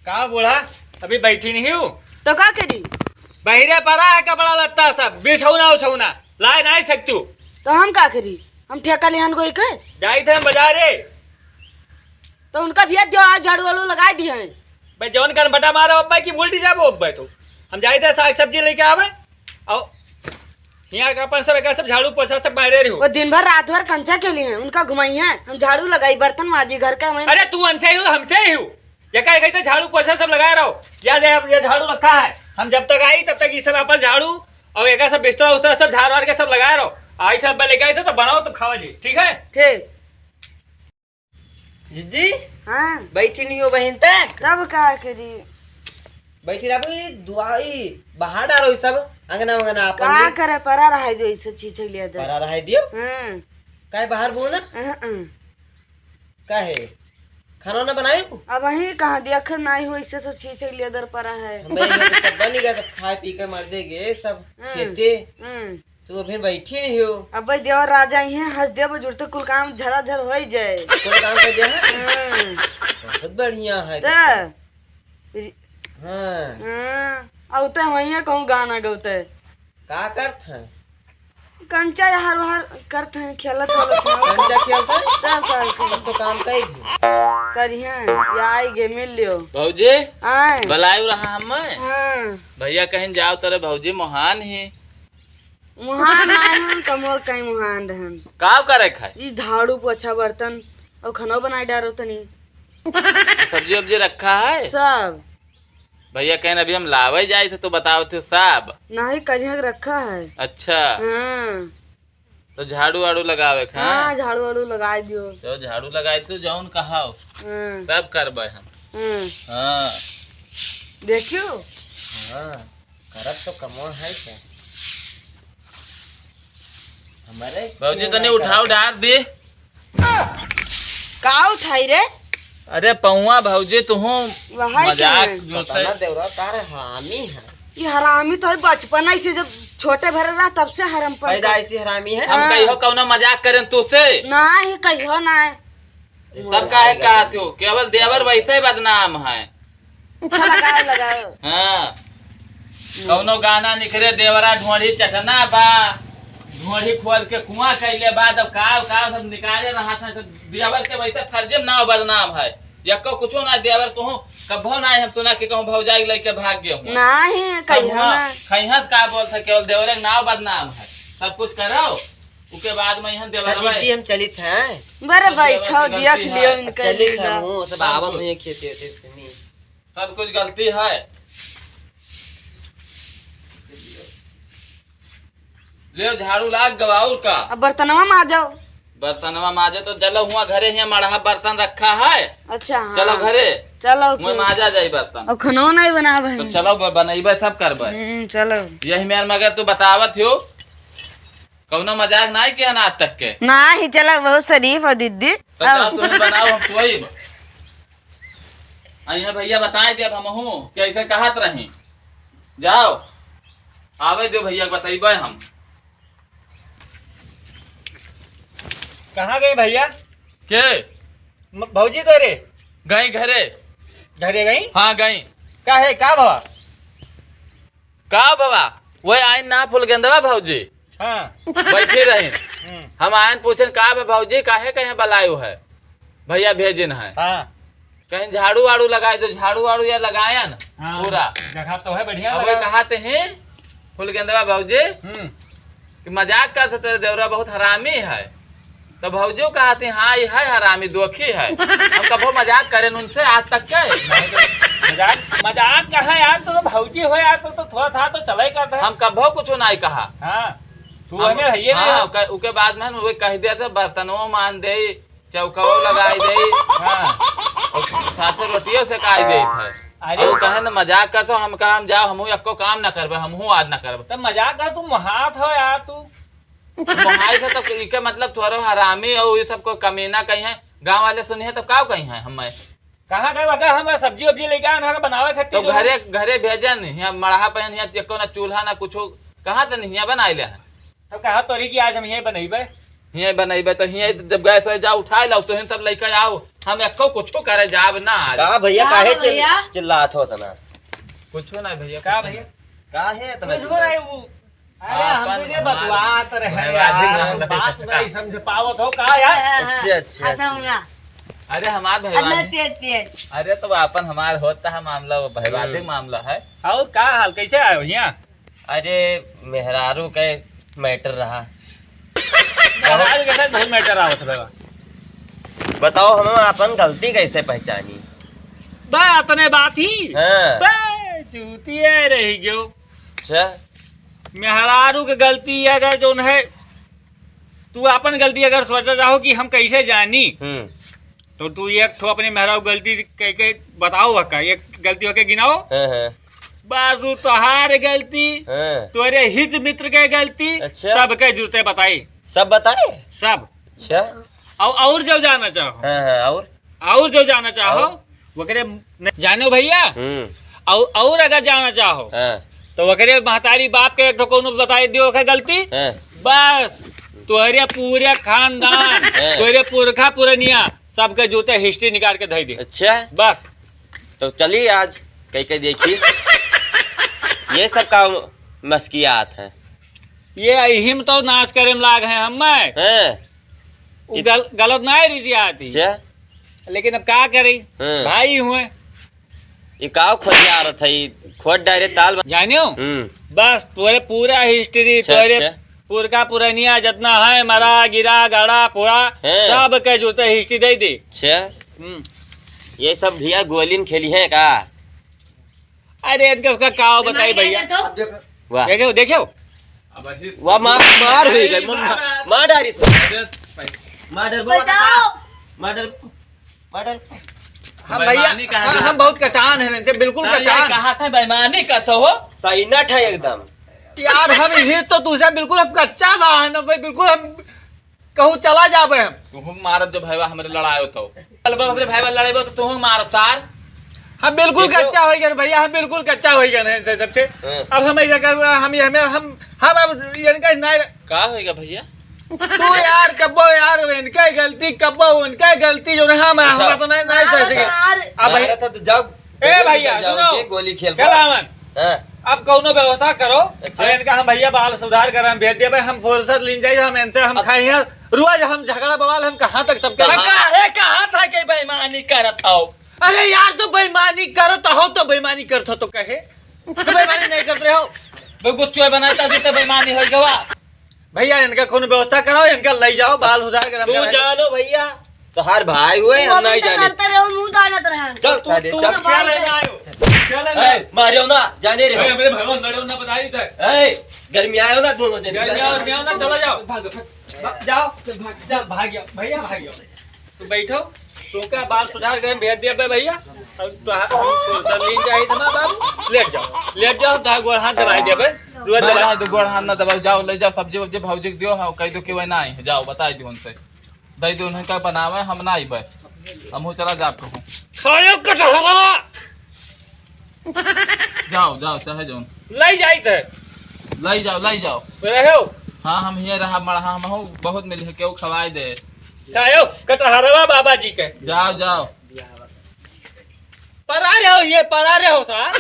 का बूढ़ा अभी बैठी नहीं हूँ तो का करी? बहिरे पड़ा है कपड़ा लत्ता सब बिछौना उछौना लाए नहीं सकती तो हम का करी? हम ठेका लिहान कोई के जाई थे हम बाजारे तो उनका भेज दियो, आज झाड़ू वाड़ू लगा दिए हैं। भाई जौन कर बटा मारा अब्बा की उल्टी जाबो अब्बा तो हम जाई थे साग सब्जी लेके आवे और यहाँ का अपन सब सब झाड़ू पोछा सब मारे रही वो दिन भर रात भर कंचा के लिए हैं, उनका घुमाई है, हम झाड़ू लगाई बर्तन माजी घर का। मैं अरे तू हमसे ही हो हमसे ही हूँ ये कह गई तो झाड़ू पोछा सब लगाए रहो याद है ये झाड़ू रखा है हम जब तक आई तब तक ये सब अपन झाड़ू और एक सब बिस्तर उस्तर सब झाड़ वाड़ के सब लगाए रहो आई था अब्बा लेके आए थे तो बनाओ तो खावा जी ठीक है ठीक। जीजी हाँ बैठी नहीं हो बहन तक तब का करी? बैठी रहा भाई दुआई बाहर डालो ये सब अंगना वंगना का अपन करे परा रहा है जो इसे चीज लिया दे। परा रहा दियो हाँ काहे बाहर बोलना काहे खाना ना बनाए को अब वही कहाँ देख नहीं हो इसे तो चीज लिया दर परा है। हम भाई तो सब बन गया सब खाए पी के मर देगे सब खेते हम्म। तो फिर बैठी नहीं हो अब भाई देवर राजा ही है, हंस देव जुड़ते कुल काम झरा झर हो ही जाए। कोई काम कर दिया है हाँ। बहुत बढ़िया है तो हाँ हाँ औते वही कहूँ गाना गौते का करत है कंचा हर बार करते हैं खेलत वालत हैं। कंचा खेलता है तब का करी? अब तो काम कई भी करिए या आई गे मिल लियो भौजी आए। बलायु रहा हम हाँ भैया कहीं जाओ तेरे भौजी मोहान ही मुहान आए हम कमो कहीं मुहान रहन का करे खाए ई झाड़ू पोछा बर्तन और खाना बनाए डारो तनी सब्जी वब्जी रखा है सब भैया कहीं अभी हम लावे जाए थे तो बताओ थे साहब नहीं करिए रखा है। अच्छा हाँ तो झाड़ू वाड़ू लगावे खा हाँ झाड़ू वाड़ू लगा दियो। तो झाड़ू लगाए तो जौन कहाओ हाँ सब करबे हम हाँ हाँ देखियो हाँ करत तो कमो है क्या हमारे भौजी तने उठाओ डाल दे का उठाई रे? अरे पौआ भौजी तू वहाई मजाक क्या जो पता ना देवरा तारे हरामी है ये हरामी तो बचपन से जब छोटे भरे रहा तब से हरम पर पैदा ऐसी हरामी है हम कहियो कौनो मजाक करें तू से नहीं कहियो ना सब काहे कहते हो केवल देवर वैसे ही बदनाम है अच्छा लगाओ लगाओ। हाँ कौनो गाना निकले देवरा ढोढ़ी चटना बा ढोढ़ी खोल के कुआं कैले बाद अब काव काव सब निकाले रहा था तो देवर के वैसे फर्जे ना बदनाम है यक्को कुछो ना देवर कहूँ कभो ना हम सुना कि कहूँ भौजाई लेके भाग गए हूँ नहीं कहियो ना खैहत का बोल सके केवल देवर के नाव बदनाम है सब कुछ करो उसके बाद में यहाँ देवर दीदी हम चलित हैं बरे बैठो देख लियो इनका चलित हम हूँ सब आवत हुए खेते होते सुनी सब कुछ गलती है ले झाड़ू लाग गवाउर का अब बर्तनवा में आ जाओ। बर्तनवा माजे तो चलो हुआ घरे ही मढ़ा बर्तन रखा है अच्छा हाँ। चलो घरे चलो मुँह माजा जाई बर्तन और खाना नहीं बनावे तो चलो बनैबे सब करबे चलो यही मेर मगर तू बतावत हो कौनो मजाक नहीं किया ना आज तक के नहीं चलो बहुत शरीफ हो दीदी। तो चलो तुम बनाओ हम कोई अइहे भैया बताए दे अब हम हूँ कैसे कहत रही जाओ आवे दो भैया बतैबे हम कहाँ गई भैया के भौजी तो रे गई घरे घरे गई हाँ गई का है का बाबा का बाबा वही आइन ना फूल गेंदवा भौजी हाँ बैठी रही हम आयन पूछन का बा भौजी काहे कहीं बलायु है भैया भेजिन है हाँ कहीं झाड़ू वाड़ू लगाए तो झाड़ू वाड़ू या लगाया ना हाँ, पूरा जगह तो है बढ़िया अब लगा। कहते हैं फूल गेंदवा भौजी कि मजाक करते तेरे देवरा बहुत हरामी है तो भौजी कहते हैं हाँ ये है हरामी दोखी है हम कभो मजाक करें उनसे आज तक के मजाक मजाक कहाँ यार तो भौजी हो यार तो थोड़ा था तो चला ही करता है। हम कभो कुछ नहीं कहा हाँ तू हमें है हाँ उसके बाद में वो कह दिया था बर्तनों मान दे चौकवो लगाई दे हाँ साथे रोटियों से काई दे थे अरे वो कहे ना मजाक कर तो हम कहा हम जाओ हमहू एको काम ना करबे हमहू आज ना करबे तो मजाक कर तुम हाथ हो यार तू मोहाई से तो इके मतलब थोड़ा हरामी और ये सब को कमीना कहीं है गांव वाले सुनी है तो का कहीं है हमें कहाँ गए अगर हम सब्जी वब्जी लेके आए ना बनावे तो खातिर घरे घरे भेजन यहाँ मड़हा पहन यहाँ एको ना चूल्हा ना कुछ कहाँ तो नहीं बनाए ले हैं तो कहा तोरी की आज हम यही बनेबे हिये बनैबे तो हिये जब गैस जा उठा लो तो सब लेके आओ हम एको कुछ करे जाब ना आज। का भैया का काहे भैया? चिल्लात हो तना? कुछ ना भैया का भैया काहे तना? कुछ हो रहा है वो। अरे हम अपन तुझे बतवात रहे भैया, यार, हम बात नहीं समझ पावत हो का यार। अच्छा ऐसा होगा अरे हमार अल्लाह भैया, तेज तेज अरे तो अपन हमार होता है मामला, वो भैवादिक मामला है। और का हाल कैसे आयो यहाँ? अरे मेहरारू के मैटर रहा। हमारे के साथ बहुत मैटर आवत है बाबा। बताओ हम अपन गलती कैसे पहचानी? बात ने बात ही हाँ बे चूतिए रही गयो। अच्छा मेहरारू की गलती अगर जो है तू अपन गलती अगर सोचा रहो कि हम कैसे जानी तो तू एक ठो अपने मेहरारू गलती कह के बताओ हका, एक गलती होके गिनाओ। हाँ बाजू तोहार गलती, हाँ तोरे हित मित्र के गलती, अच्छा। सबके जूते बताई सब बताए? सब। अच्छा और जो जाना चाहो हाँ और जो जाना चाहो वकरे जानो भैया। और अगर जाना चाहो हाँ तो वकरे महतारी बाप के एक ठो कोनो बताई दियो के गलती, हाँ बस तोहरे पूरे खानदान तोहरे पुरखा पुरनिया सबके जूते हिस्ट्री निकाल के धई दे। अच्छा बस तो चलिए आज कहीं कहीं देखिए ये सब का मस्कियात है। ये हिम तो नाश करे में लाग है हम हाँ गलत ना है रिजी आती, अच्छा लेकिन अब क्या करी हाँ। भाई हुए ये काव खोज आ रहा था, ये खोज डायरे ताल जानियो। बस तोरे पूरा हिस्ट्री अच्छा, तोरे अच्छा। पुरखा पुरनिया जितना है मरा गिरा गाड़ा पूरा हाँ। सब के जूते हिस्ट्री दे दी। अच्छा ये सब भैया गोलिन खेली है का? अरे इनके उसका काव बताई भैया। वाह देखो देखो वाह मार हुई गई मार डारी से मार डर बचाओ मार डर हम बेईमानी भैया कहा हम बहुत कचान है इनसे, बिल्कुल कचान। कहा था बेईमानी करते हो। सही नट है एकदम। यार हम ये तो तुझे बिल्कुल हम कच्चा बा है ना भाई, बिल्कुल हम कहूँ चला जाबे हम। तुम मारब जब भैया हमरे लड़ायो तो हमरे भैया लड़ेबो तो तुम मारब सार। हम बिल्कुल देखो। कच्चा हो गए भैया, हम बिल्कुल कच्चा हो गए हैं इनसे सबसे। हाँ। अब हम ऐसा कर हम अब इनका नहीं का होएगा भैया? तू यार कब्बो यार इनका गलती कब्बो उनका गलती जो ना हम तो नहीं सह सके। अब मारा भैया था तो जाओ ए भैया जाओ सुनो के गोली खेल क्या रामन हाँ अब कौनो व्यवस्था करो। अच्छा। और इनका हम भैया बाल सुधार कर हम भेज दिए हम फुर्सत लीन जाइए हम इनसे हम खाए हैं रोज हम झगड़ा बवाल हम कहाँ तक सबके कहा था कि बेईमानी करत हो? अरे यार तो बेईमानी करत हो तो बेईमानी करत हो तो कहे तो बेईमानी नहीं करते हो गुच्चुए बनाता जी तो बेईमानी हो गवा। भैया इनका कोनो व्यवस्था कराओ, इनका ले जाओ बाल सुधार कर हम तू कराएंगे। जानो भैया तो हर भाई हुए हम नहीं जाने। मुंह डालत रहे चल साले तू चल क्या लेने आयो? क्या लेने आयो? ए, मारियो ना जाने भाई, रे मेरे भगवान लड़ो ना बताई थे। ए गर्मी आयो ना दोनों जने जाओ ना चलो जाओ जाओ भाग जाओ भैया भाग जाओ। तू बैठो तो क्या बाल सुधार कर भेज दिया बे भैया। तो लीन जाए ना बाबू लेट जाओ धा गोड़ हाथ दबाई दिया बे रोज दबा दो गोड़ हाथ ना दबाओ, जाओ ले जाओ सब्जी वब्जी भौजी के दियो, हाँ कह दो कि वह ना आई जाओ बताई दो उनसे दे दो उन्हें क्या बनावे हम ना आई हम चला जा कहूँ खायो कटहरा जाओ जाओ चाहे जो ले जाई थे लाई जाओ रहो हाँ हम हिये रहा मड़ा हम हो बहुत मिली है केहू खवाई दे। खायो कटहरवा बाबा जी के जाओ परा रहे हो ये परा रहे हो साहब